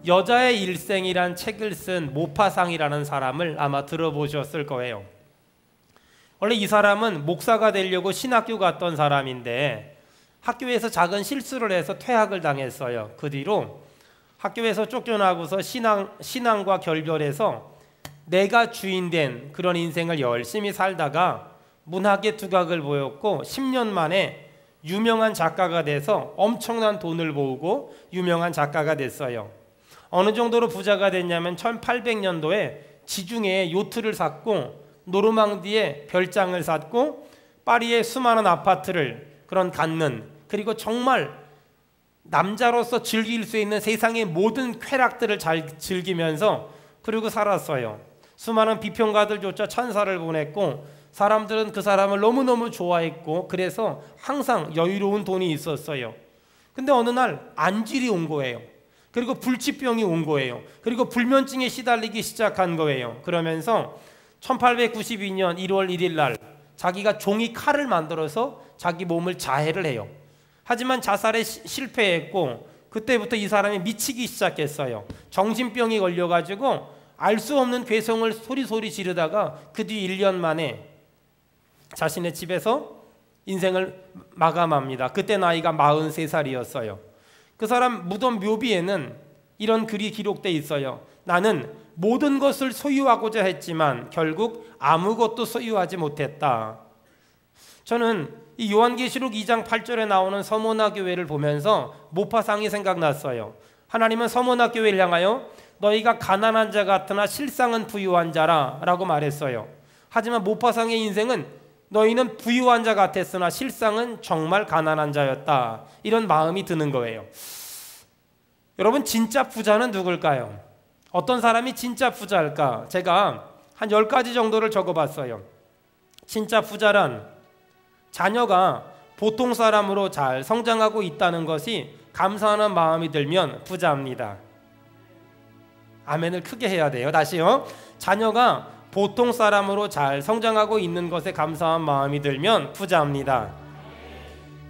여자의 일생이란 책을 쓴 모파상이라는 사람을 아마 들어보셨을 거예요. 원래 이 사람은 목사가 되려고 신학교 갔던 사람인데 학교에서 작은 실수를 해서 퇴학을 당했어요. 그 뒤로 학교에서 쫓겨나고서 신앙과 결별해서 내가 주인된 그런 인생을 열심히 살다가 문학의 두각을 보였고 10년 만에 유명한 작가가 돼서 엄청난 돈을 모으고 유명한 작가가 됐어요. 어느 정도로 부자가 됐냐면 1800년도에 지중해에 요트를 샀고 노르망디에 별장을 샀고 파리에 수많은 아파트를 갖는, 그리고 정말 남자로서 즐길 수 있는 세상의 모든 쾌락들을 잘 즐기면서 그리고 살았어요. 수많은 비평가들조차 찬사를 보냈고 사람들은 그 사람을 너무너무 좋아했고 그래서 항상 여유로운 돈이 있었어요. 근데 어느 날 안질이 온 거예요. 그리고 불치병이 온 거예요. 그리고 불면증에 시달리기 시작한 거예요. 그러면서 1892년 1월 1일 날 자기가 종이 칼을 만들어서 자기 몸을 자해를 해요. 하지만 자살에 실패했고 그때부터 이 사람이 미치기 시작했어요. 정신병이 걸려가지고 알 수 없는 괴성을 소리소리 지르다가 그 뒤 1년 만에 자신의 집에서 인생을 마감합니다. 그때 나이가 43살이었어요. 그 사람 무덤 묘비에는 이런 글이 기록되어 있어요. 나는 모든 것을 소유하고자 했지만 결국 아무것도 소유하지 못했다. 저는 이 요한계시록 2장 8절에 나오는 서모나 교회를 보면서 모파상이 생각났어요. 하나님은 서모나 교회를 향하여 너희가 가난한 자 같으나 실상은 부유한 자라 라고 말했어요. 하지만 모파상의 인생은 너희는 부유한 자 같았으나 실상은 정말 가난한 자였다, 이런 마음이 드는 거예요. 여러분, 진짜 부자는 누굴까요? 어떤 사람이 진짜 부자일까? 제가 한 10가지 정도를 적어봤어요. 진짜 부자란 자녀가 보통 사람으로 잘 성장하고 있다는 것이 감사하는 마음이 들면 부자입니다. 아멘을 크게 해야 돼요. 다시요. 자녀가 보통 사람으로 잘 성장하고 있는 것에 감사한 마음이 들면 부자입니다.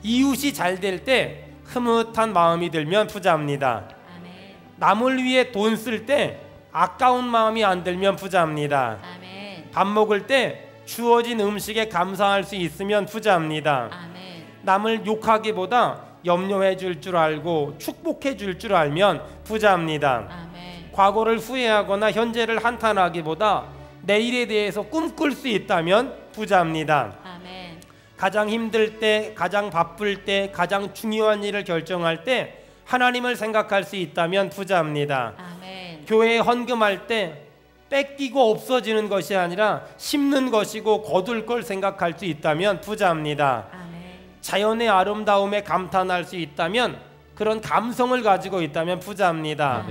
이웃이 잘 될 때 흐뭇한 마음이 들면 부자입니다. 남을 위해 돈 쓸 때 아까운 마음이 안 들면 부자입니다. 밥 먹을 때 주어진 음식에 감사할 수 있으면 부자입니다. 남을 욕하기보다 염려해 줄 줄 알고 축복해 줄 줄 알면 부자입니다. 과거를 후회하거나 현재를 한탄하기보다 내일에 대해서 꿈꿀 수 있다면 부자입니다. 가장 힘들 때, 가장 바쁠 때, 가장 중요한 일을 결정할 때 하나님을 생각할 수 있다면 부자입니다. 교회에 헌금할 때 뺏기고 없어지는 것이 아니라 심는 것이고 거둘 걸 생각할 수 있다면 부자입니다. 자연의 아름다움에 감탄할 수 있다면, 그런 감성을 가지고 있다면 부자입니다.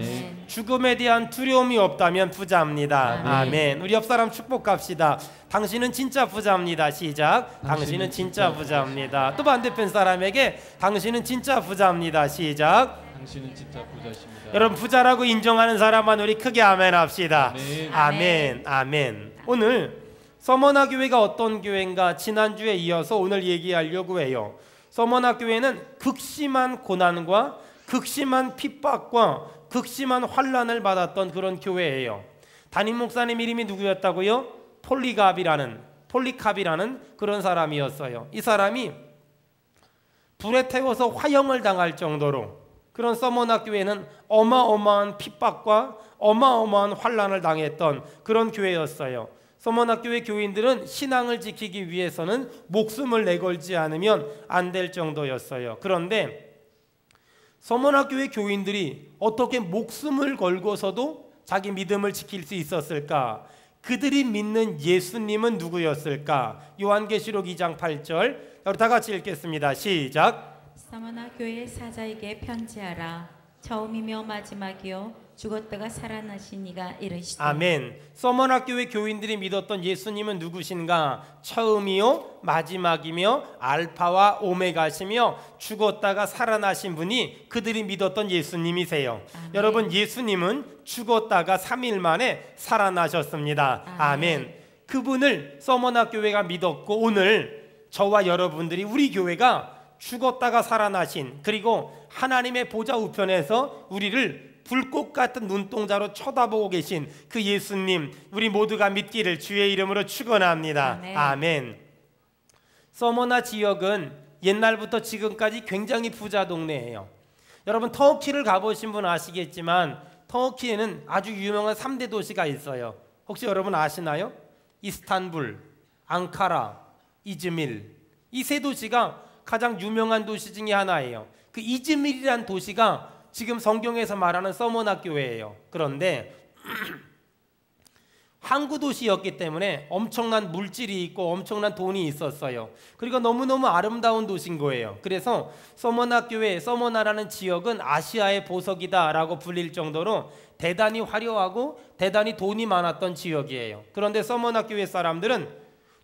죽음에 대한 두려움이 없다면 부자입니다. 아멘. 우리 옆 사람 축복합시다. 당신은 진짜 부자입니다. 시작. 당신은 진짜 부자입니다. 또 반대편 사람에게 당신은 진짜 부자입니다. 시작. 당신은 진짜 부자십니다. 여러분, 부자라고 인정하는 사람만 우리 크게 아멘 합시다. 아멘. 아멘. 오늘 서머나 교회가 어떤 교회인가 지난주에 이어서 오늘 얘기하려고 해요. 서머나 교회는 극심한 고난과 극심한 핍박과 극심한 환난을 받았던 그런 교회예요. 담임 목사님 이름이 누구였다고요? 폴리캅이라는 그런 사람이었어요. 이 사람이 불에 태워서 화형을 당할 정도로 그런 서머나 교회는 어마어마한 핍박과 어마어마한 환난을 당했던 그런 교회였어요. 서머나 교회 교인들은 신앙을 지키기 위해서는 목숨을 내걸지 않으면 안 될 정도였어요. 그런데 서머나 교회 교인들이 어떻게 목숨을 걸고서도 자기 믿음을 지킬 수 있었을까? 그들이 믿는 예수님은 누구였을까? 요한계시록 2장 8절, 우리 다 같이 읽겠습니다. 시작. 서머나 교회 사자에게 편지하라. 처음이며 마지막이요 죽었다가 살아나신 이가 이르시되. 아멘. 서머나 교회 교인들이 믿었던 예수님은 누구신가? 처음이요 마지막이며 알파와 오메가시며 죽었다가 살아나신 분이 그들이 믿었던 예수님이세요. 아멘. 여러분, 예수님은 죽었다가 3일 만에 살아나셨습니다. 아멘. 그분을 서머나 교회가 믿었고, 오늘 저와 여러분들이, 우리 교회가 죽었다가 살아나신, 그리고 하나님의 보좌 우편에서 우리를 불꽃 같은 눈동자로 쳐다보고 계신 그 예수님, 우리 모두가 믿기를 주의 이름으로 축원합니다. 아멘. 아멘. 서머나 지역은 옛날부터 지금까지 굉장히 부자 동네예요. 여러분 터키를 가보신 분 아시겠지만 터키에는 아주 유명한 3대 도시가 있어요. 혹시 여러분 아시나요? 이스탄불, 앙카라, 이즈밀. 이 세 도시가 가장 유명한 도시 중에 하나예요. 그 이즈밀이란 도시가 지금 성경에서 말하는 서머나 교회예요. 그런데 항구 도시였기 때문에 엄청난 물질이 있고 엄청난 돈이 있었어요. 그리고 너무너무 아름다운 도시인 거예요. 그래서 서머나 교회, 서머나라는 지역은 아시아의 보석이다라고 불릴 정도로 대단히 화려하고 대단히 돈이 많았던 지역이에요. 그런데 서머나 교회 사람들은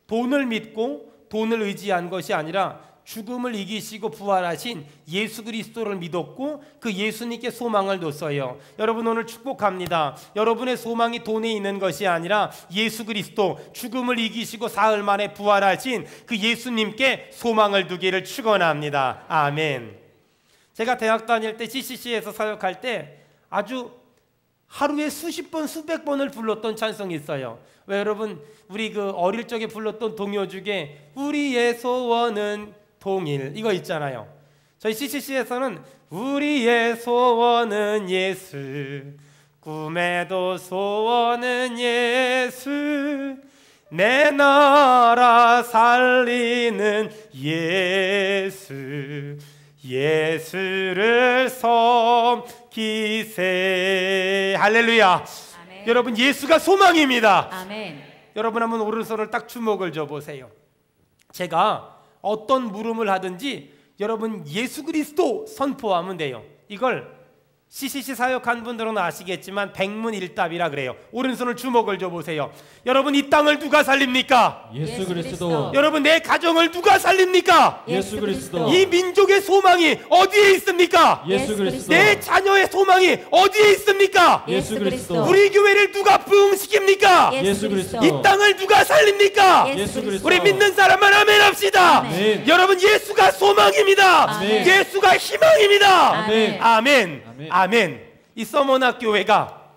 돈을 믿고 돈을 의지한 것이 아니라 죽음을 이기시고 부활하신 예수 그리스도를 믿었고 그 예수님께 소망을 뒀어요. 여러분 오늘 축복합니다. 여러분의 소망이 돈에 있는 것이 아니라 예수 그리스도, 죽음을 이기시고 사흘 만에 부활하신 그 예수님께 소망을 두기를 축원합니다. 아멘. 제가 대학 다닐 때 CCC에서 사역할 때 아주 하루에 수십 번, 수백 번을 불렀던 찬송이 있어요. 왜 여러분 우리 그 어릴 적에 불렀던 동요 중에 우리의 소원은 통일 이거 있잖아요. 저희 CCC에서는 우리의 소원은 예수, 꿈에도 소원은 예수, 내 나라 살리는 예수, 예수를 섬기세. 할렐루야. 아멘. 여러분 예수가 소망입니다. 아멘. 여러분 한번 오른손을 딱 주목을 줘보세요. 제가 어떤 물음을 하든지 여러분 예수 그리스도 선포하면 돼요. 이걸 CCC 사역한 분들은 아시겠지만 백문일답이라 그래요. 오른손을 주목을 줘보세요. 여러분 이 땅을 누가 살립니까? 예수 그리스도. 여러분 내 가정을 누가 살립니까? 예수 그리스도. 이 민족의 소망이 어디에 있습니까? 예수 그리스도. 내 자녀의 소망이 어디에 있습니까? 예수 그리스도. 우리 교회를 누가 부흥시킵니까? 예수 그리스도. 이 땅을 누가 살립니까? 예수 그리스도. 우리 믿는 사람만 아멘 합시다. 아멘. 여러분 예수가 소망입니다. 아멘. 예수가 희망입니다. 아멘. 아멘. 아멘. 아멘. 이 서머나 교회가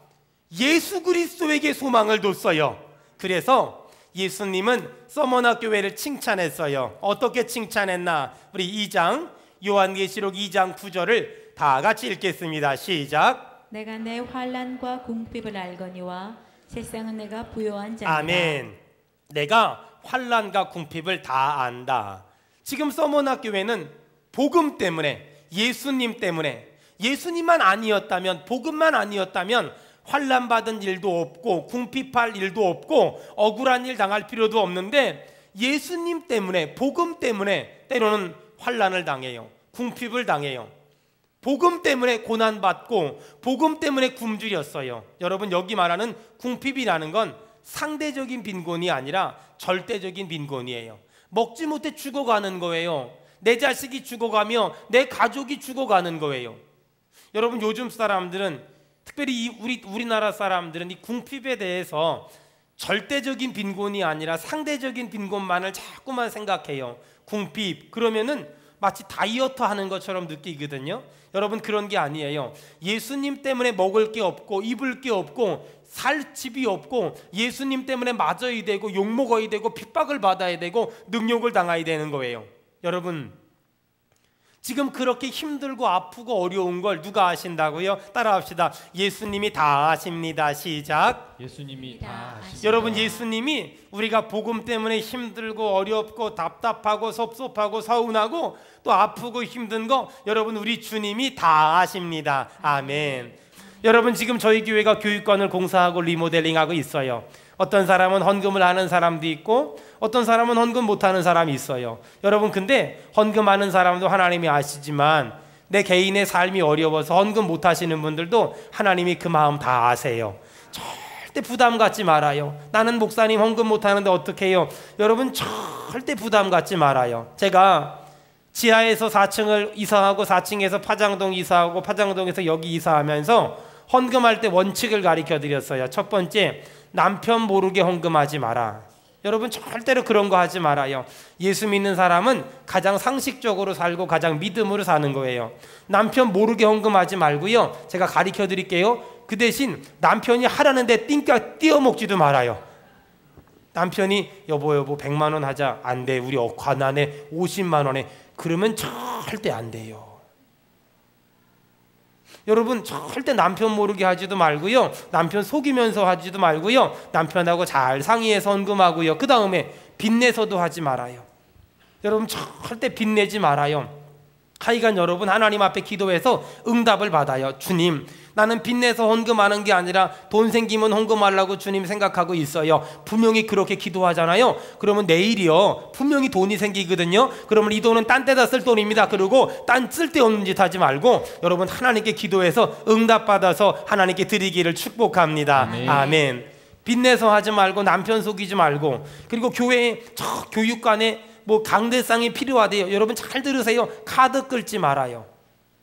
예수 그리스도에게 소망을 뒀어요. 그래서 예수님은 서머나 교회를 칭찬했어요. 어떻게 칭찬했나? 우리 2장 요한계시록 2장 9절을 다 같이 읽겠습니다. 시작. 내가 내 환난과 궁핍을 알거니와 세상은 내가 부요한 자니라. 아멘. 내가 환난과 궁핍을 다 안다. 지금 서머나 교회는 복음 때문에, 예수님 때문에, 예수님만 아니었다면, 복음만 아니었다면 환난 받은 일도 없고 궁핍할 일도 없고 억울한 일 당할 필요도 없는데 예수님 때문에, 복음 때문에 때로는 환난을 당해요. 궁핍을 당해요. 복음 때문에 고난받고 복음 때문에 굶주렸어요. 여러분 여기 말하는 궁핍이라는 건 상대적인 빈곤이 아니라 절대적인 빈곤이에요. 먹지 못해 죽어가는 거예요. 내 자식이 죽어가며 내 가족이 죽어가는 거예요. 여러분 요즘 사람들은, 특별히 우리나라 사람들은 이 궁핍에 대해서 절대적인 빈곤이 아니라 상대적인 빈곤만을 자꾸만 생각해요. 궁핍 그러면은 마치 다이어트 하는 것처럼 느끼거든요. 여러분 그런 게 아니에요. 예수님 때문에 먹을 게 없고 입을 게 없고 살 집이 없고 예수님 때문에 맞아야 되고 욕먹어야 되고 핍박을 받아야 되고 능욕을 당해야 되는 거예요. 여러분 지금 그렇게 힘들고 아프고 어려운 걸 누가 아신다고요? 따라합시다. 예수님이 다 아십니다. 시작. 예수님이 다 아십니다. 여러분 예수님이 우리가 복음 때문에 힘들고 어렵고 답답하고 섭섭하고 서운하고 또 아프고 힘든 거 여러분 우리 주님이 다 아십니다. 아멘. 여러분 지금 저희 교회가 교육관을 공사하고 리모델링하고 있어요. 어떤 사람은 헌금을 하는 사람도 있고 어떤 사람은 헌금 못하는 사람이 있어요. 여러분 근데 헌금하는 사람도 하나님이 아시지만 내 개인의 삶이 어려워서 헌금 못하시는 분들도 하나님이 그 마음 다 아세요. 절대 부담 갖지 말아요. 나는 목사님 헌금 못하는데 어떻게 해요? 여러분 절대 부담 갖지 말아요. 제가 지하에서 4층을 이사하고 4층에서 파장동 이사하고 파장동에서 여기 이사하면서 헌금할 때 원칙을 가르쳐 드렸어요. 첫 번째, 남편 모르게 헌금하지 마라. 여러분 절대로 그런 거 하지 말아요. 예수 믿는 사람은 가장 상식적으로 살고 가장 믿음으로 사는 거예요. 남편 모르게 헌금하지 말고요. 제가 가르쳐 드릴게요. 그 대신 남편이 하라는데 띵까 띄어먹지도 말아요. 남편이 여보 100만 원 하자. 안 돼. 우리 가난해. 50만 원에. 그러면 절대 안 돼요. 여러분 절대 남편 모르게 하지도 말고요. 남편 속이면서 하지도 말고요. 남편하고 잘 상의해서 헌금하고요. 그 다음에 빚내서도 하지 말아요. 여러분 절대 빚내지 말아요. 하여간 여러분 하나님 앞에 기도해서 응답을 받아요. 주님, 나는 빚내서 헌금하는 게 아니라 돈 생기면 헌금하려고 주님 생각하고 있어요. 분명히 그렇게 기도하잖아요. 그러면 내일이요 분명히 돈이 생기거든요. 그러면 이 돈은 딴 데다 쓸 돈입니다. 그리고 딴 쓸데없는 짓 하지 말고 여러분 하나님께 기도해서 응답받아서 하나님께 드리기를 축복합니다. 아멘. 아멘. 빚내서 하지 말고 남편 속이지 말고, 그리고 교회에 교육관에 강대상이 필요하대요. 여러분 잘 들으세요. 카드 끌지 말아요.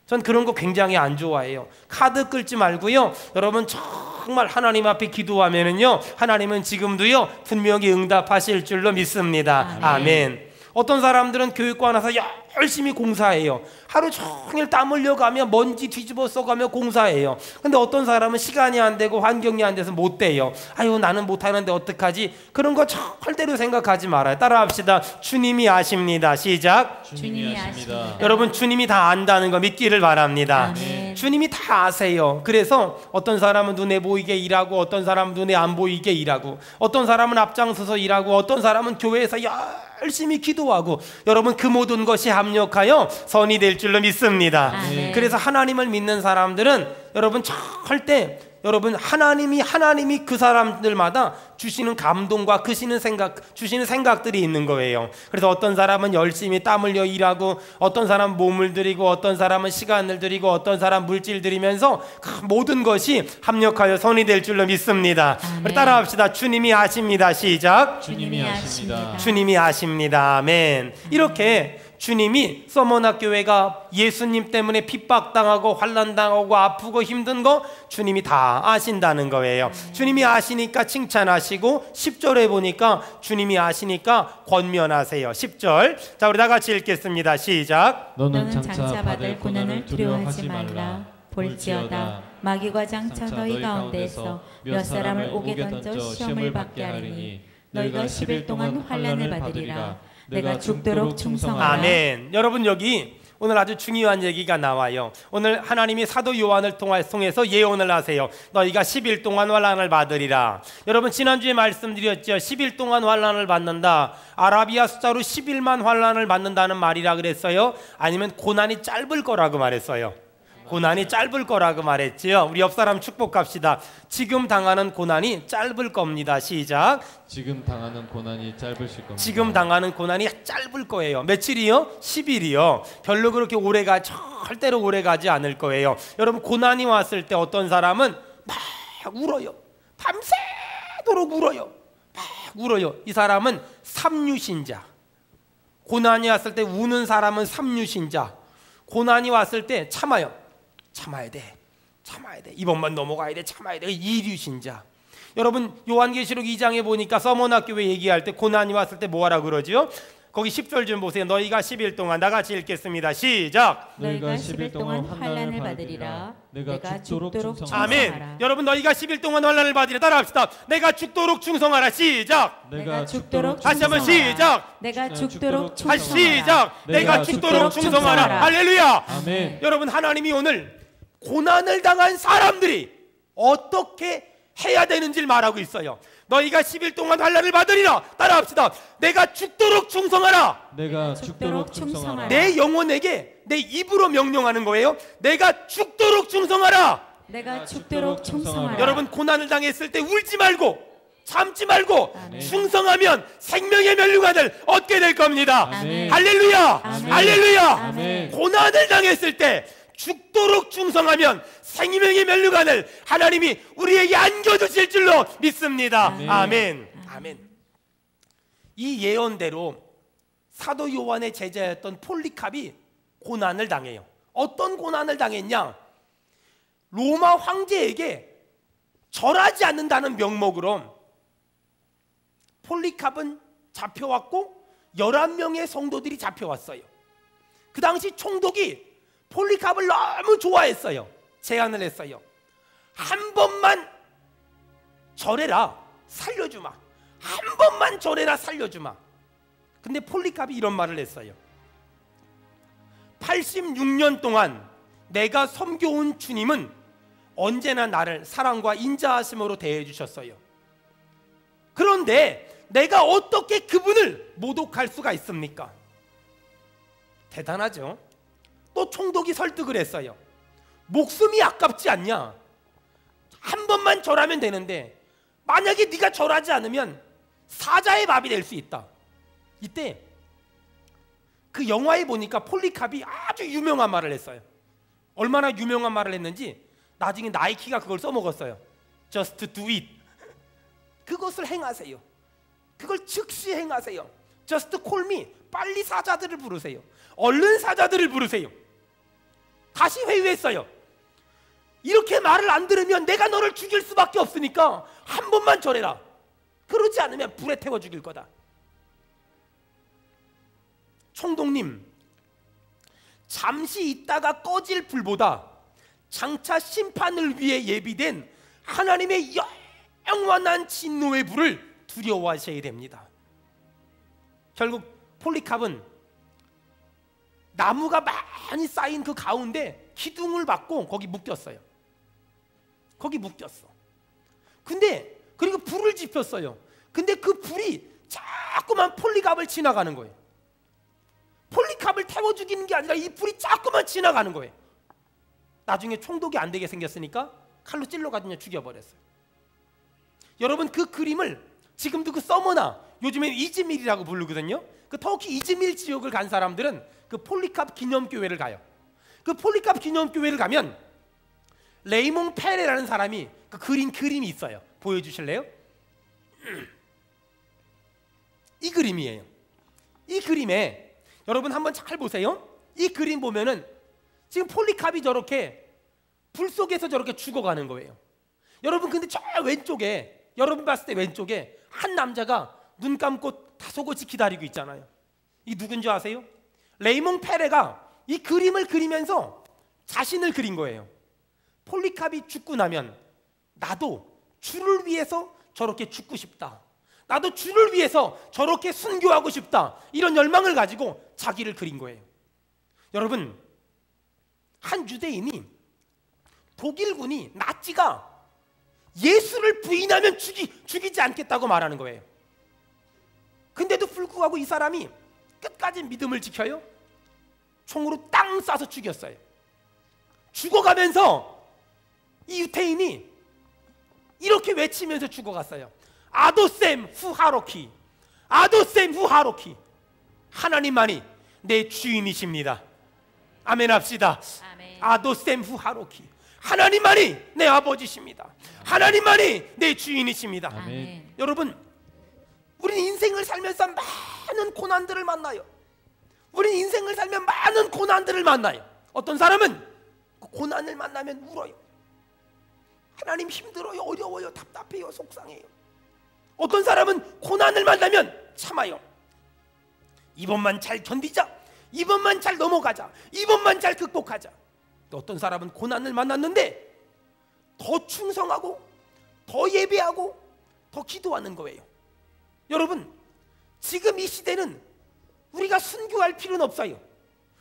전 그런 거 굉장히 안 좋아해요. 카드 끌지 말고요. 여러분 정말 하나님 앞에 기도하면은요, 하나님은 지금도요 분명히 응답하실 줄로 믿습니다. 아멘. 어떤 사람들은 교육관 와서 열심히 공사해요. 하루 종일 땀 흘려가며 먼지 뒤집어 써가며 공사해요. 근데 어떤 사람은 시간이 안 되고 환경이 안 돼서 못 돼요. 아유, 나는 못하는데 어떡하지? 그런 거 절대로 생각하지 말아요. 따라합시다. 주님이 아십니다. 시작. 주님이 아십니다. 여러분 주님이 다 안다는 거 믿기를 바랍니다. 아멘. 주님이 다 아세요. 그래서 어떤 사람은 눈에 보이게 일하고, 어떤 사람은 눈에 안 보이게 일하고, 어떤 사람은 앞장서서 일하고, 어떤 사람은 교회에서 열심히 기도하고, 여러분 그 모든 것이 합력하여 선이 될 줄로 믿습니다. 아멘. 그래서 하나님을 믿는 사람들은 여러분 절대 여러분 하나님이 그 사람들마다 주시는 감동과 주시는 생각들이 있는 거예요. 그래서 어떤 사람은 열심히 땀 흘려 일하고, 어떤 사람은 몸을 들이고, 어떤 사람은 시간을 들이고, 어떤 사람 물질 들이면서 모든 것이 합력하여 선이 될 줄로 믿습니다. 우리 따라합시다. 주님이 아십니다. 시작. 주님이 아십니다. 주님이 아십니다. 아멘. 이렇게 주님이 서머나 교회가 예수님 때문에 핍박당하고 환난당하고 아프고 힘든 거 주님이 다 아신다는 거예요. 주님이 아시니까 칭찬하시고, 10절에 보니까 주님이 아시니까 권면하세요. 10절. 자, 우리 다 같이 읽겠습니다. 시작. 너는 장차 받을 고난을 두려워하지 말라. 볼지어다 마귀가 장차 너희 가운데에서 몇 사람을 옥에 던져 시험을 받게 하리니 너희가 10일 동안 환난을 받으리라. 내가 죽도록 충성하라. 아멘. 여러분 여기 오늘 아주 중요한 얘기가 나와요. 오늘 하나님이 사도 요한을 통해서 예언을 하세요. 너희가 10일 동안 환난을 받으리라. 여러분 지난주에 말씀드렸죠. 10일 동안 환난을 받는다. 아라비아 숫자로 10일만 환난을 받는다는 말이라 그랬어요? 아니면 고난이 짧을 거라고 말했어요? 고난이 짧을 거라고 말했지요. 우리 옆 사람 축복합시다. 지금 당하는 고난이 짧을 겁니다. 시작. 지금 당하는 고난이 짧으실 겁니다. 지금 당하는 고난이 짧을 거예요. 며칠이요? 10일이요. 별로 그렇게 절대로 오래 가지 않을 거예요. 여러분 고난이 왔을 때 어떤 사람은 막 울어요. 밤새도록 울어요. 막 울어요. 이 사람은 삼류신자. 고난이 왔을 때 우는 사람은 삼류신자. 고난이 왔을 때 참아야 돼. 이번만 넘어가야 돼. 참아야 돼. 이류신자. 여러분 요한계시록 2장에 보니까 서머나 교회 얘기할 때 고난이 왔을 때 뭐하라 그러죠? 거기 10절 좀 보세요. 너희가 10일 동안 다 같이 읽겠습니다. 시작. 너희가 10일 동안 환난을 받으리라. 내가 죽도록 충성하라. 아멘. 여러분 너희가 10일 동안 환난을 받으리라. 따라합시다. 내가 죽도록 충성하라. 시작. 내가 죽도록 다시 한번 시작. 내가 죽도록 다시 충성하라. 시작. 내가 죽도록 충성하라. 할렐루야. 아멘. 여러분 하나님이 오늘 고난을 당한 사람들이 어떻게 해야 되는지를 말하고 있어요. 너희가 10일 동안 환난을 받으리라. 따라합시다. 내가 죽도록 충성하라. 내가 죽도록 충성하라. 내 영혼에게 내 입으로 명령하는 거예요. 내가 죽도록 충성하라. 내가 죽도록 충성하라. 여러분 고난을 당했을 때 울지 말고 참지 말고 아멘. 충성하면 생명의 면류관을 얻게 될 겁니다. 아멘. 할렐루야. 아멘. 할렐루야. 아멘. 고난을 당했을 때 죽도록 충성하면 생명의 면류관을 하나님이 우리에게 안겨주실 줄로 믿습니다. 아멘. 아멘. 아멘. 이 예언대로 사도 요한의 제자였던 폴리캅이 고난을 당해요. 어떤 고난을 당했냐? 로마 황제에게 절하지 않는다는 명목으로 폴리캅은 잡혀왔고 11명의 성도들이 잡혀왔어요. 그 당시 총독이 폴리캅을 너무 좋아했어요. 제안을 했어요. 한 번만 절해라, 살려주마. 한 번만 절해라, 살려주마. 근데 폴리캅이 이런 말을 했어요. 86년 동안 내가 섬겨온 주님은 언제나 나를 사랑과 인자하심으로 대해 주셨어요. 그런데 내가 어떻게 그분을 모독할 수가 있습니까? 대단하죠? 또 총독이 설득을 했어요. 목숨이 아깝지 않냐? 한 번만 절하면 되는데 만약에 네가 절하지 않으면 사자의 밥이 될 수 있다. 이때 그 영화에 보니까 폴리캅이 아주 유명한 말을 했어요. 얼마나 유명한 말을 했는지 나중에 나이키가 그걸 써먹었어요. Just do it. 그것을 행하세요. 그걸 즉시 행하세요. Just call me. 빨리 사자들을 부르세요. 얼른 사자들을 부르세요. 다시 회유했어요. 이렇게 말을 안 들으면 내가 너를 죽일 수밖에 없으니까 한 번만 절해라. 그러지 않으면 불에 태워 죽일 거다. 총독님, 잠시 있다가 꺼질 불보다 장차 심판을 위해 예비된 하나님의 영원한 진노의 불을 두려워하셔야 됩니다. 결국 폴리캅은 나무가 많이 쌓인 그 가운데 기둥을 받고 거기 묶였어요. 거기 묶였어. 근데 그리고 불을 지폈어요. 근데 그 불이 자꾸만 폴리캅을 지나가는 거예요. 폴리캅을 태워 죽이는 게 아니라 이 불이 자꾸만 지나가는 거예요. 나중에 총독이 안 되게 생겼으니까 칼로 찔러가지고 죽여버렸어요. 여러분, 그 그림을 지금도 그 서머나 요즘엔 이즈밀이라고 부르거든요. 그 터키 이즈밀 지역을 간 사람들은 그 폴리캅 기념교회를 가요. 그 폴리캅 기념교회를 가면 레이몽 페레라는 사람이 그 그린 그림이 있어요. 보여주실래요? 이 그림이에요. 이 그림에 여러분 한번 잘 보세요. 이 그림 보면은 지금 폴리캅이 저렇게 불 속에서 저렇게 죽어가는 거예요. 여러분, 근데 저 왼쪽에, 여러분 봤을 때 왼쪽에 한 남자가 눈 감고 다소곳이 기다리고 있잖아요. 이 누군지 아세요? 레이몽 페레가 이 그림을 그리면서 자신을 그린 거예요. 폴리캅이 죽고 나면 나도 주를 위해서 저렇게 죽고 싶다. 나도 주를 위해서 저렇게 순교하고 싶다. 이런 열망을 가지고 자기를 그린 거예요. 여러분, 한 유대인이 독일군이 나치가 예수를 부인하면 죽이지 않겠다고 말하는 거예요. 근데도 불구하고 이 사람이 끝까지 믿음을 지켜요. 총으로 땅 쏴서 죽였어요. 죽어가면서 이 유태인이 이렇게 외치면서 죽어갔어요. 아도셈 후하로키, 아도셈 후하로키. 하나님만이 내 주인이십니다. 아멘 합시다. 아멘. 아도셈 후하로키. 하나님만이 내 아버지십니다. 하나님만이 내 주인이십니다. 아멘. 여러분, 우리는 인생을 살면서 많은 고난들을 만나요. 우리는 인생을 살면 많은 고난들을 만나요. 어떤 사람은 그 고난을 만나면 울어요. 하나님 힘들어요, 어려워요, 답답해요, 속상해요. 어떤 사람은 고난을 만나면 참아요. 이번만 잘 견디자, 이번만 잘 넘어가자, 이번만 잘 극복하자. 또 어떤 사람은 고난을 만났는데 더 충성하고 더 예배하고 더 기도하는 거예요. 여러분, 지금 이 시대는 우리가 순교할 필요는 없어요.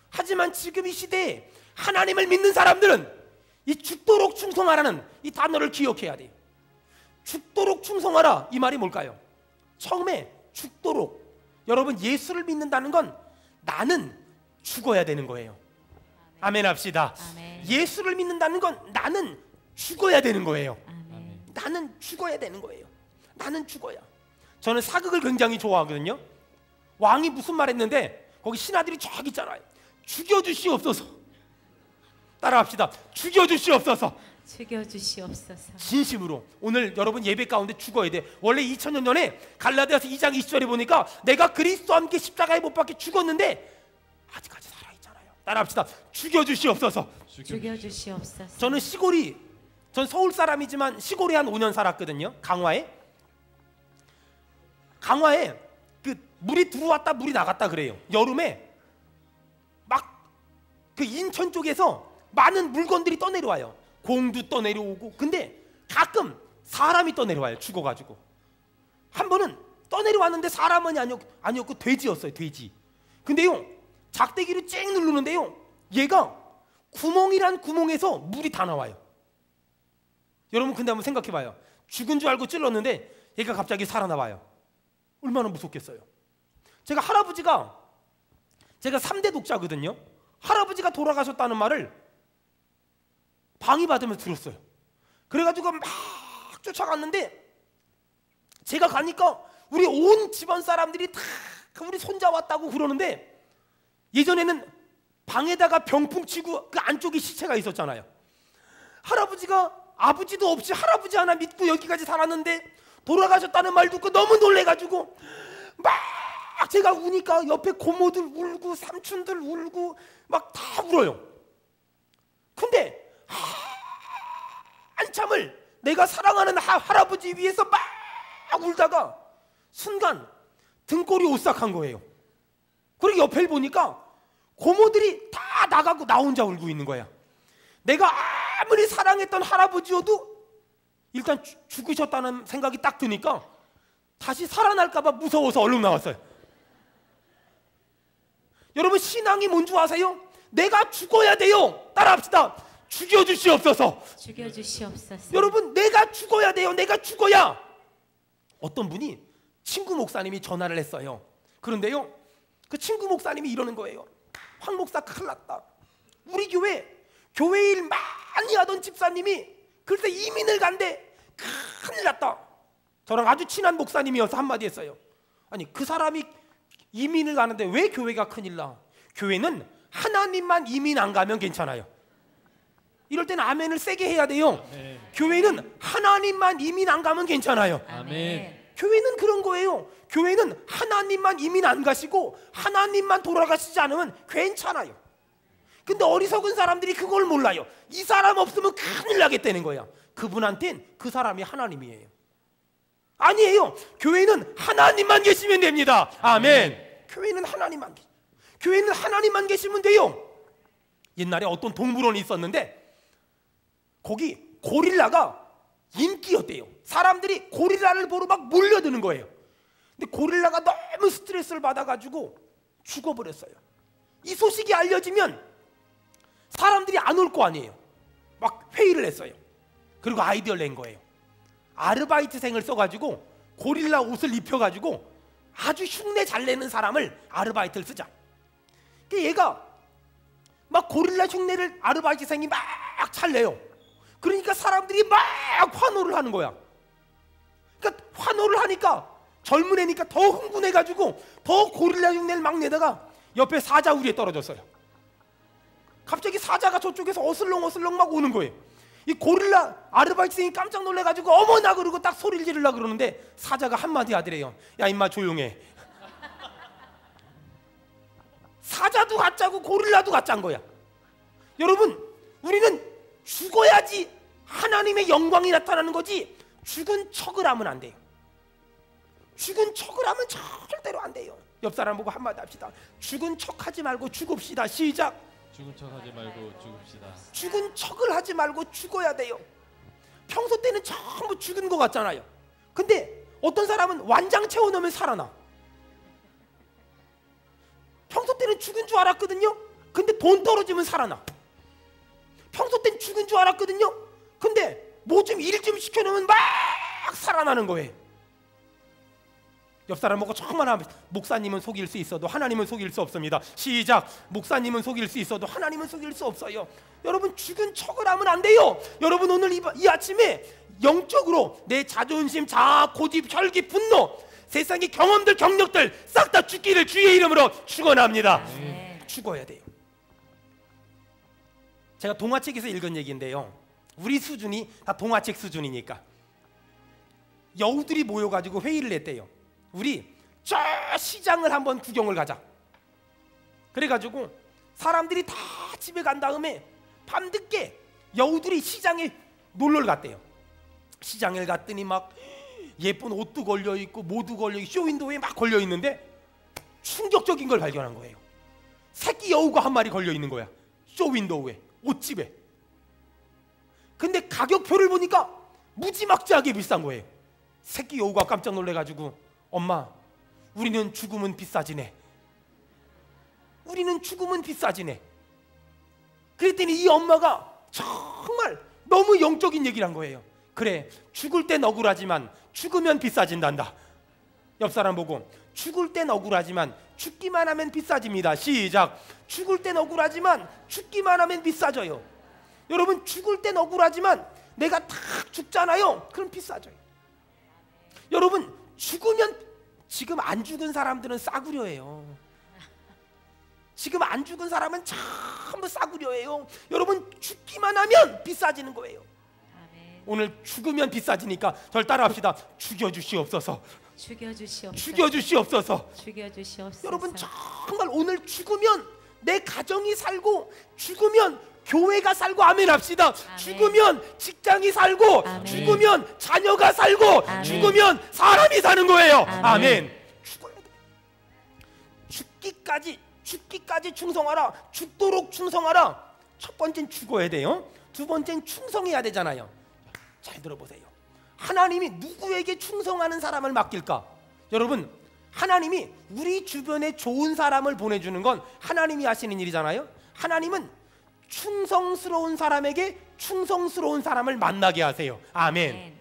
하지만 지금 이 시대에 하나님을 믿는 사람들은 이 죽도록 충성하라는 이 단어를 기억해야 돼요. 죽도록 충성하라, 이 말이 뭘까요? 처음에 죽도록, 여러분, 예수를 믿는다는 건 나는 죽어야 되는 거예요. 아멘 합시다. 아멘. 예수를 믿는다는 건 나는 죽어야 되는 거예요. 아멘. 나는 죽어야 되는 거예요. 나는 죽어야. 저는 사극을 굉장히 좋아하거든요. 왕이 무슨 말 했는데 거기 신하들이 쫙 있잖아요. 죽여주시옵소서. 따라합시다. 죽여주시옵소서. 죽여주시옵소서. 진심으로 오늘 여러분 예배 가운데 죽어야 돼. 원래 2000년 전에 갈라디아서 2장 20절에 보니까 내가 그리스도와 함께 십자가에 못 박혀 죽었는데 아직까지 살아있잖아요. 따라합시다. 죽여주시옵소서. 죽여주시옵소서. 저는 전 서울 사람이지만 시골에 한 5년 살았거든요. 강화에. 강화에 그 물이 들어왔다 물이 나갔다 그래요. 여름에 막 그 인천 쪽에서 많은 물건들이 떠내려와요. 공도 떠내려오고. 근데 가끔 사람이 떠내려와요. 죽어가지고. 한 번은 떠내려왔는데 사람은 아니었고 돼지였어요. 돼지. 근데요, 작대기를 쨍 누르는데요, 얘가 구멍이란 구멍에서 물이 다 나와요. 여러분 근데 한번 생각해봐요. 죽은 줄 알고 찔렀는데 얘가 갑자기 살아나와요. 얼마나 무섭겠어요. 제가 3대 독자거든요. 할아버지가 돌아가셨다는 말을 방위 받으면서 들었어요. 그래가지고 막 쫓아갔는데 제가 가니까 우리 온 집안 사람들이 다 우리 손자 왔다고 그러는데, 예전에는 방에다가 병풍 치고 그 안쪽에 시체가 있었잖아요. 할아버지가 아버지도 없이 할아버지 하나 믿고 여기까지 살았는데 돌아가셨다는 말 듣고 너무 놀래가지고 막 제가 우니까 옆에 고모들 울고 삼촌들 울고 막 다 울어요. 근데 한참을 내가 사랑하는 할아버지 위해서 막 울다가 순간 등골이 오싹한 거예요. 그리고 옆에 보니까 고모들이 다 나가고 나 혼자 울고 있는 거야. 내가 아무리 사랑했던 할아버지여도 일단 죽으셨다는 생각이 딱 드니까 다시 살아날까 봐 무서워서 얼른 나왔어요. 여러분, 신앙이 뭔 줄 아세요? 내가 죽어야 돼요. 따라합시다. 죽여주시옵소서. 죽여주시옵소서. 여러분, 내가 죽어야 돼요. 내가 죽어야. 어떤 분이 친구 목사님이 전화를 했어요. 그런데요, 그 친구 목사님이 이러는 거예요. 황 목사 큰일 났다. 우리 교회 일 많이 하던 집사님이 글쎄 이민을 간대. 큰일 났다. 저랑 아주 친한 목사님이어서 한마디 했어요. 아니, 그 사람이 이민을 가는데 왜 교회가 큰일 나? 교회는 하나님만 이민 안 가면 괜찮아요. 이럴 때는 아멘을 세게 해야 돼요. 아멘. 교회는 하나님만 이민 안 가면 괜찮아요. 아멘. 교회는 그런 거예요. 교회는 하나님만 이민 안 가시고 하나님만 돌아가시지 않으면 괜찮아요. 근데 어리석은 사람들이 그걸 몰라요. 이 사람 없으면 큰일 나겠다는 거야. 그분한텐 그 사람이 하나님이에요. 아니에요. 교회는 하나님만 계시면 됩니다. 아멘. 교회는 하나님만 계시면 돼요. 옛날에 어떤 동물원이 있었는데 거기 고릴라가 인기였대요. 사람들이 고릴라를 보러 막 몰려드는 거예요. 근데 고릴라가 너무 스트레스를 받아가지고 죽어버렸어요. 이 소식이 알려지면 사람들이 안 올 거 아니에요. 막 회의를 했어요. 그리고 아이디어를 낸 거예요. 아르바이트생을 써가지고 고릴라 옷을 입혀가지고 아주 흉내 잘 내는 사람을 아르바이트를 쓰자. 얘가 막 고릴라 흉내를 아르바이트생이 막 잘 내요. 그러니까 사람들이 막 환호를 하는 거야. 그러니까 환호를 하니까 젊은 애니까 더 흥분해가지고 더 고릴라 흉내를 막 내다가 옆에 사자 우리에 떨어졌어요. 갑자기 사자가 저쪽에서 어슬렁어슬렁 막 오는 거예요. 이 고릴라 아르바이트생이 깜짝 놀래가지고 어머나 그러고 딱 소리를 지르려고 그러는데 사자가 한마디 하더래요. 야 임마 조용해. 사자도 가짜고 고릴라도 가짜인 거야. 여러분, 우리는 죽어야지 하나님의 영광이 나타나는 거지 죽은 척을 하면 안 돼요. 죽은 척을 하면 절대로 안 돼요. 옆 사람 보고 한마디 합시다. 죽은 척하지 말고 죽읍시다. 시작. 죽은 척하지 말고 죽읍시다. 죽은 척을 하지 말고 죽어야 돼요. 평소 때는 전부 죽은 것 같잖아요. 근데 어떤 사람은 완장 채워넣으면 살아나. 평소 때는 죽은 줄 알았거든요. 근데 돈 떨어지면 살아나. 평소 때는 죽은 줄 알았거든요. 근데 뭐 좀 일 좀 시켜놓으면 막 살아나는 거예요. 옆 사람 보고 정말 목사님은 속일 수 있어도 하나님은 속일 수 없습니다. 시작. 목사님은 속일 수 있어도 하나님은 속일 수 없어요. 여러분, 죽은 척을 하면 안 돼요. 여러분, 오늘 이 아침에 영적으로 내 자존심, 자아, 고집, 혈기, 분노, 세상의 경험들, 경력들 싹 다 죽기를 주의 이름으로 축원합니다. 죽어야 돼요. 제가 동화책에서 읽은 얘기인데요, 우리 수준이 다 동화책 수준이니까 여우들이 모여가지고 회의를 했대요. 우리 저 시장을 한번 구경을 가자. 그래가지고 사람들이 다 집에 간 다음에 밤늦게 여우들이 시장에 놀러 갔대요. 시장에 갔더니 막 예쁜 옷도 걸려있고 모두 걸려있고 쇼윈도우에 막 걸려있는데 충격적인 걸 발견한 거예요. 새끼 여우가 한 마리 걸려있는 거야. 쇼윈도우에, 옷집에. 근데 가격표를 보니까 무지막지하게 비싼 거예요. 새끼 여우가 깜짝 놀래가지고 엄마, 우리는 죽으면 비싸지네. 우리는 죽으면 비싸지네. 그랬더니 이 엄마가 정말 너무 영적인 얘기를 한 거예요. 그래, 죽을 땐 억울하지만 죽으면 비싸진단다. 옆 사람 보고, 죽을 땐 억울하지만 죽기만 하면 비싸집니다. 시작. 죽을 땐 억울하지만 죽기만 하면 비싸져요. 여러분, 죽을 땐 억울하지만 내가 다 죽잖아요. 그럼 비싸져요. 여러분, 죽으면, 지금 안 죽은 사람들은 싸구려예요. 지금 안 죽은 사람은 전부 싸구려예요. 여러분, 죽기만 하면 비싸지는 거예요. 아멘. 오늘 죽으면 비싸지니까 절 따라합시다. 죽여주시옵소서. 죽여주시옵소서. 죽여주시옵소서. 죽여주시옵소서. 여러분, 정말 오늘 죽으면 내 가정이 살고, 죽으면 교회가 살고, 아멘 합시다. 아멘. 죽으면 직장이 살고, 아멘. 죽으면 자녀가 살고, 아멘. 죽으면 사람이 사는 거예요. 아멘. 아멘. 죽어야 돼. 죽기까지 충성하라. 죽도록 충성하라. 첫 번째는 죽어야 돼요. 두 번째는 충성해야 되잖아요. 잘 들어보세요. 하나님이 누구에게 충성하는 사람을 맡길까? 여러분, 하나님이 우리 주변에 좋은 사람을 보내주는 건 하나님이 하시는 일이잖아요. 하나님은 충성스러운 사람에게 충성스러운 사람을 만나게 하세요. 아멘.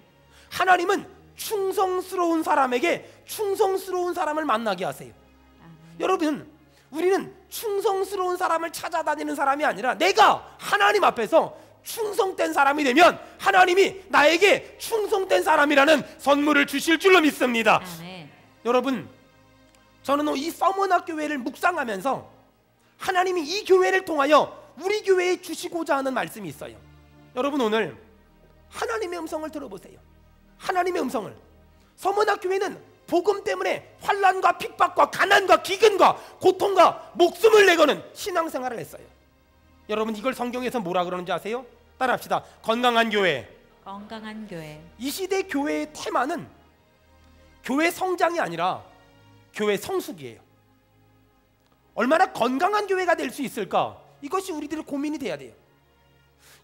하나님은 충성스러운 사람에게 충성스러운 사람을 만나게 하세요. 여러분, 우리는 충성스러운 사람을 찾아다니는 사람이 아니라 내가 하나님 앞에서 충성된 사람이 되면 하나님이 나에게 충성된 사람이라는 선물을 주실 줄로 믿습니다. 아멘. 여러분, 저는 이 서머나 교회를 묵상하면서 하나님이 이 교회를 통하여 우리 교회에 주시고자 하는 말씀이 있어요. 여러분, 오늘 하나님의 음성을 들어보세요. 하나님의 음성을. 서머나 교회는 복음 때문에 환난과 핍박과 가난과 기근과 고통과 목숨을 내거는 신앙생활을 했어요. 여러분, 이걸 성경에서 뭐라 그러는지 아세요? 따라합시다. 건강한 교회. 건강한 교회. 이 시대 교회의 테마는 교회 성장이 아니라 교회 성숙이에요. 얼마나 건강한 교회가 될 수 있을까? 이것이 우리들의 고민이 돼야 돼요.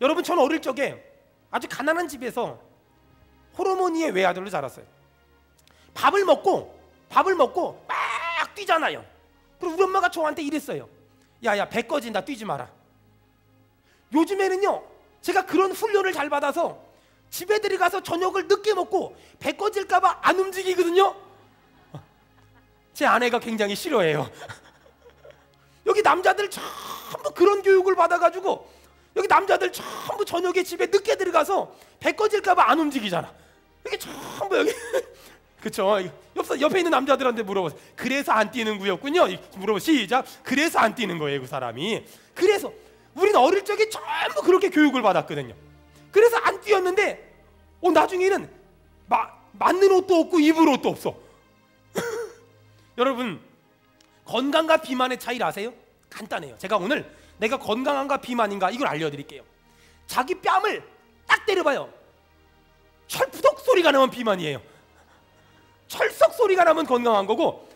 여러분, 저는 어릴 적에 아주 가난한 집에서 호르몬이의 외아들로 자랐어요. 밥을 먹고 막 뛰잖아요. 그리고 우리 엄마가 저한테 이랬어요. 야야, 배 꺼진다, 뛰지 마라. 요즘에는요, 제가 그런 훈련을 잘 받아서 집에 들어가서 저녁을 늦게 먹고 배 꺼질까봐 안 움직이거든요. 제 아내가 굉장히 싫어해요. 여기 남자들 전부 그런 교육을 받아가지고 여기 남자들 전부 저녁에 집에 늦게 들어가서 배 꺼질까봐 안 움직이잖아. 여기 전부 여기 그쵸? 옆에 있는 남자들한테 물어보세요. 그래서 안 뛰는 거였군요. 물어보 시작. 그래서 안 뛰는 거예요, 그 사람이. 그래서 우리는 어릴 적에 전부 그렇게 교육을 받았거든요. 그래서 안 뛰었는데 나중에는 맞는 옷도 없고 입을 옷도 없어. 여러분, 건강과 비만의 차이를 아세요? 간단해요. 제가 오늘 내가 건강한가 비만인가 이걸 알려드릴게요. 자기 뺨을 딱 때려봐요. 철푸덕 소리가 나면 비만이에요. 철썩 소리가 나면 건강한 거고.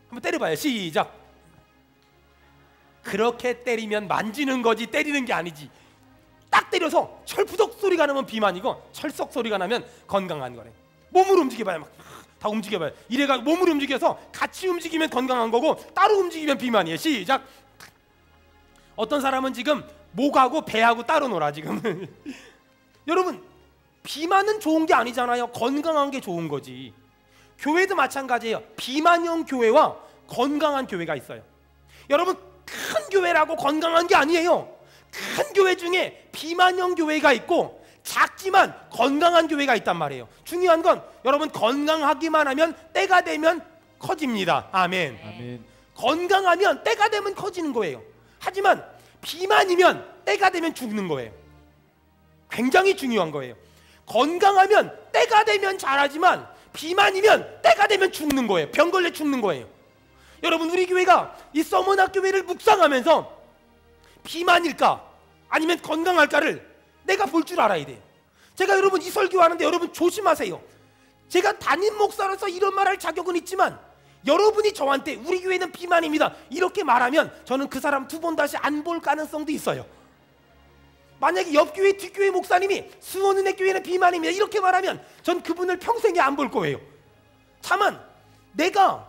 한번 때려봐요. 시작. 그렇게 때리면 만지는 거지 때리는 게 아니지. 딱 때려서 철푸덕 소리가 나면 비만이고 철썩 소리가 나면 건강한 거래. 몸을 움직여봐요. 막 다 움직여봐요. 이래가 몸을 움직여서 같이 움직이면 건강한 거고 따로 움직이면 비만이에요. 시작. 어떤 사람은 지금 목하고 배하고 따로 놀아 지금. 여러분, 비만은 좋은 게 아니잖아요. 건강한 게 좋은 거지. 교회도 마찬가지예요. 비만형 교회와 건강한 교회가 있어요. 여러분, 큰 교회라고 건강한 게 아니에요. 큰 교회 중에 비만형 교회가 있고 작지만 건강한 교회가 있단 말이에요. 중요한 건 여러분, 건강하기만 하면 때가 되면 커집니다. 아멘. 아멘. 건강하면 때가 되면 커지는 거예요. 하지만 비만이면 때가 되면 죽는 거예요. 굉장히 중요한 거예요. 건강하면 때가 되면 잘하지만 비만이면 때가 되면 죽는 거예요. 병 걸려 죽는 거예요. 여러분, 우리 교회가 이 서머나 교회를 묵상하면서 비만일까 아니면 건강할까를 내가 볼 줄 알아야 돼요. 제가 여러분 이 설교하는데 여러분 조심하세요. 제가 담임 목사로서 이런 말할 자격은 있지만 여러분이 저한테 우리 교회는 비만입니다 이렇게 말하면 저는 그 사람 두 번 다시 안 볼 가능성도 있어요. 만약에 옆교회 뒷교회 목사님이 수원은혜교회는 비만입니다 이렇게 말하면 전 그분을 평생에 안 볼 거예요. 다만 내가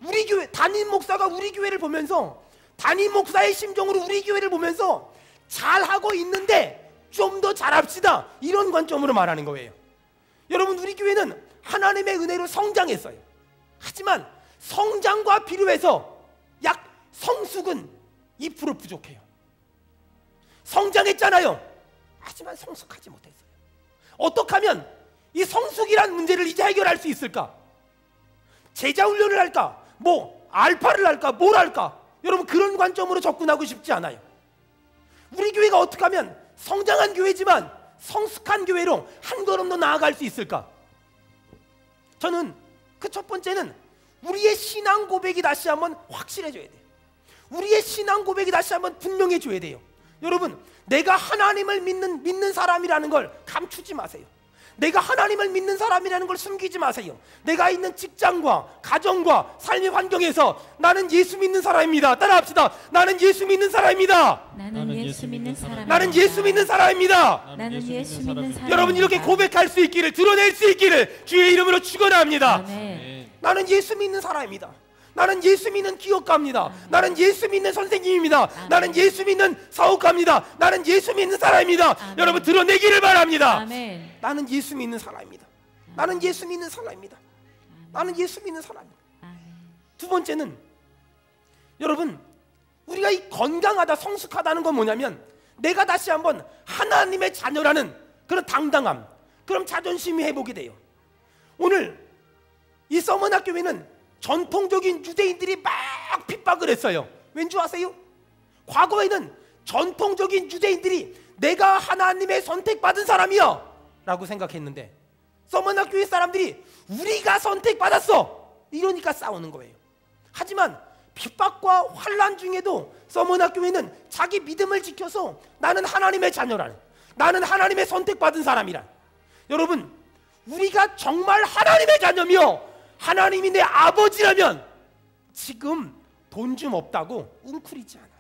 우리 교회 담임 목사가 우리 교회를 보면서 담임 목사의 심정으로 우리 교회를 보면서 잘하고 있는데 좀 더 잘합시다 이런 관점으로 말하는 거예요. 여러분 우리 교회는 하나님의 은혜로 성장했어요. 하지만 성장과 비교해서 약 성숙은 2% 부족해요. 성장했잖아요. 하지만 성숙하지 못했어요. 어떻게 하면 이 성숙이란 문제를 이제 해결할 수 있을까? 제자 훈련을 할까? 뭐 알파를 할까? 뭘 할까? 여러분 그런 관점으로 접근하고 싶지 않아요. 우리 교회가 어떻게 하면 성장한 교회지만 성숙한 교회로 한 걸음 더 나아갈 수 있을까? 저는 그 첫 번째는 우리의 신앙 고백이 다시 한번 확실해져야 돼요. 우리의 신앙 고백이 다시 한번 분명해져야 돼요. 여러분 내가 하나님을 믿는 사람이라는 걸 감추지 마세요. 내가 하나님을 믿는 사람이라는 걸 숨기지 마세요. 내가 있는 직장과 가정과 삶의 환경에서 나는 예수 믿는 사람입니다. 따라합시다. 나는 예수 믿는 사람입니다. 나는 예수 믿는 사람입니다. 나는 예수 믿는 사람입니다. 나는 예수 믿는 사람입니다. 여러분 이렇게 고백할 수 있기를, 드러낼 수 있기를 주의 이름으로 축원합니다. 아멘. 나는 예수 믿는 사람입니다. 나는 예수 믿는 기업가입니다. 나는 예수 믿는 선생님입니다. 나는 예수 믿는 사업가입니다. 나는 예수 믿는 사람입니다. 여러분 드러내기를 바랍니다. 아멘. 나는 예수 믿는 사람입니다. 나는 예수 믿는 사람입니다. 나는 예수 믿는 사람입니다. 두 번째는 여러분 우리가 이 건강하다 성숙하다는 건 뭐냐면 내가 다시 한번 하나님의 자녀라는 그런 당당함, 그런 자존심이 회복이 돼요. 오늘 이 서머나교회는 전통적인 유대인들이 막 핍박을 했어요. 왠 줄 아세요? 과거에는 전통적인 유대인들이 내가 하나님의 선택받은 사람이야 라고 생각했는데 서머나교회 사람들이 우리가 선택받았어 이러니까 싸우는 거예요. 하지만 핍박과 환난 중에도 서머나교회는 자기 믿음을 지켜서 나는 하나님의 자녀라, 나는 하나님의 선택받은 사람이라. 여러분 우리가 정말 하나님의 자녀며 하나님이 내 아버지라면 지금 돈 좀 없다고 웅크리지 않아요.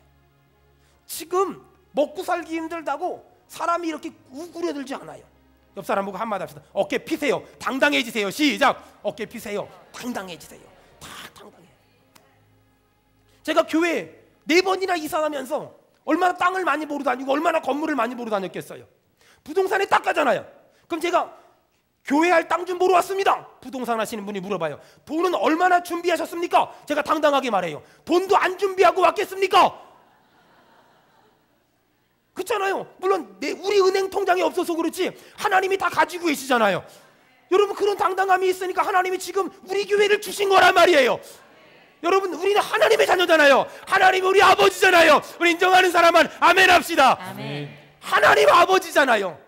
지금 먹고 살기 힘들다고 사람이 이렇게 우그려들지 않아요. 옆 사람 보고 한마디 합시다. 어깨 피세요. 당당해지세요. 시작. 어깨 피세요. 당당해지세요. 다 당당해. 제가 교회 4번이나 이사하면서 얼마나 땅을 많이 보러 다니고 얼마나 건물을 많이 보러 다녔겠어요. 부동산에 딱 가잖아요. 그럼 제가 교회 할 땅 좀 보러 왔습니다. 부동산 하시는 분이 물어봐요. 돈은 얼마나 준비하셨습니까? 제가 당당하게 말해요. 돈도 안 준비하고 왔겠습니까? 그렇잖아요. 물론 우리 은행 통장에 없어서 그렇지 하나님이 다 가지고 계시잖아요. 여러분 그런 당당함이 있으니까 하나님이 지금 우리 교회를 주신 거란 말이에요. 여러분 우리는 하나님의 자녀잖아요. 하나님이 우리 아버지잖아요. 우리 인정하는 사람만 아멘 합시다. 아멘. 하나님 아버지잖아요.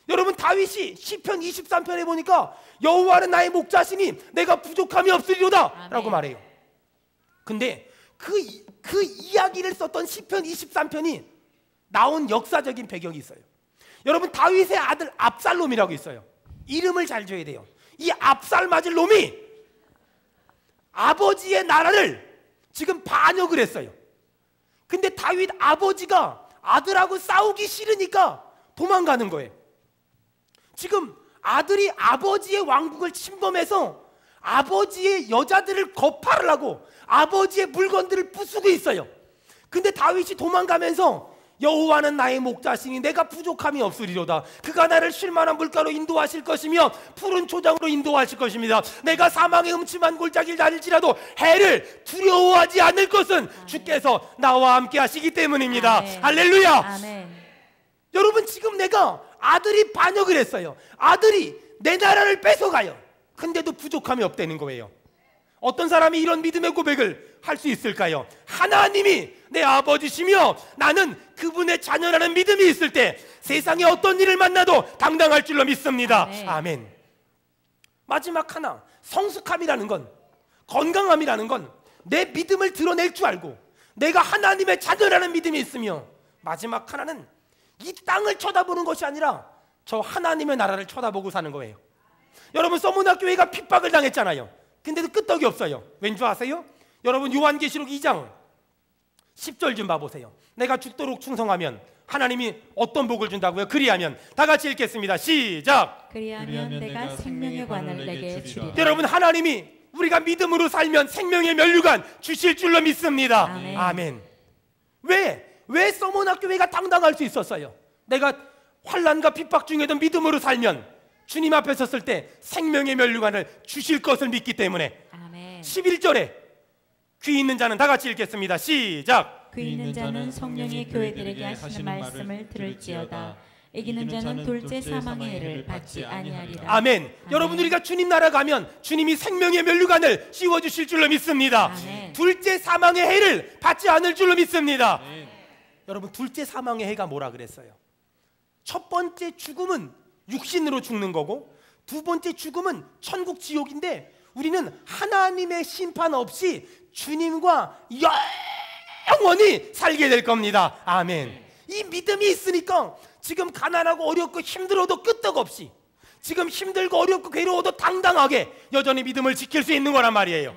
여러분 다윗이 시편 23편에 보니까 여호와는 나의 목자시니 내가 부족함이 없으리로다 아멘. 라고 말해요. 근데 그 이야기를 썼던 시편 23편이 나온 역사적인 배경이 있어요. 여러분 다윗의 아들 압살롬이라고 있어요. 이름을 잘 줘야 돼요. 이 압살 맞을 놈이 아버지의 나라를 지금 반역을 했어요. 근데 다윗 아버지가 아들하고 싸우기 싫으니까 도망가는 거예요. 지금 아들이 아버지의 왕국을 침범해서 아버지의 여자들을 거파를 하고 아버지의 물건들을 부수고 있어요. 근데 다윗이 도망가면서 여호와는 나의 목자시니 내가 부족함이 없으리로다. 그가 나를 쉴만한 물가로 인도하실 것이며 푸른 초장으로 인도하실 것입니다. 내가 사망의 음침한 골짜기를 다닐지라도 해를 두려워하지 않을 것은 주께서 나와 함께 하시기 때문입니다. 아멘. 할렐루야. 아멘. 여러분 지금 내가 아들이 반역을 했어요. 아들이 내 나라를 뺏어가요. 근데도 부족함이 없다는 거예요. 어떤 사람이 이런 믿음의 고백을 할 수 있을까요? 하나님이 내 아버지시며 나는 그분의 자녀라는 믿음이 있을 때 세상에 어떤 일을 만나도 당당할 줄로 믿습니다. 아멘. 아멘. 마지막 하나, 성숙함이라는 건, 건강함이라는 건 내 믿음을 드러낼 줄 알고 내가 하나님의 자녀라는 믿음이 있으며, 마지막 하나는 이 땅을 쳐다보는 것이 아니라 저 하나님의 나라를 쳐다보고 사는 거예요. 여러분 서문화 교회가 핍박을 당했잖아요. 근데도 끄떡이 없어요. 왠 줄 아세요? 여러분 요한계시록 2장 10절 좀 봐보세요. 내가 죽도록 충성하면 하나님이 어떤 복을 준다고요? 그리하면 다 같이 읽겠습니다. 시작. 그리하면 내가 생명의 관을 내게 주리라. 여러분 하나님이 우리가 믿음으로 살면 생명의 면류관 주실 줄로 믿습니다. 아멘. 아멘. 왜 서문화 교회가 당당할 수 있었어요? 내가 환난과 핍박 중에도 믿음으로 살면 주님 앞에 섰을 때 생명의 면류관을 주실 것을 믿기 때문에. 아멘. 11절에 귀 있는 자는 다 같이 읽겠습니다. 시작. 귀 있는 자는 성령의 교회들에게 하시는 말씀을 들을지어다. 이기는 자는 둘째 사망의 해를 받지 아니하리라. 아멘. 여러분 우리가 주님 나라 가면 주님이 생명의 면류관을 씌워주실 줄로 믿습니다. 아멘. 둘째 사망의 해를 받지 않을 줄로 믿습니다. 여러분 둘째 사망의 해가 뭐라 그랬어요? 첫 번째 죽음은 육신으로 죽는 거고 두 번째 죽음은 천국 지옥인데 우리는 하나님의 심판 없이 주님과 영원히 살게 될 겁니다. 아멘. 이 믿음이 있으니까 지금 가난하고 어렵고 힘들어도 끄떡없이 지금 힘들고 어렵고 괴로워도 당당하게 여전히 믿음을 지킬 수 있는 거란 말이에요.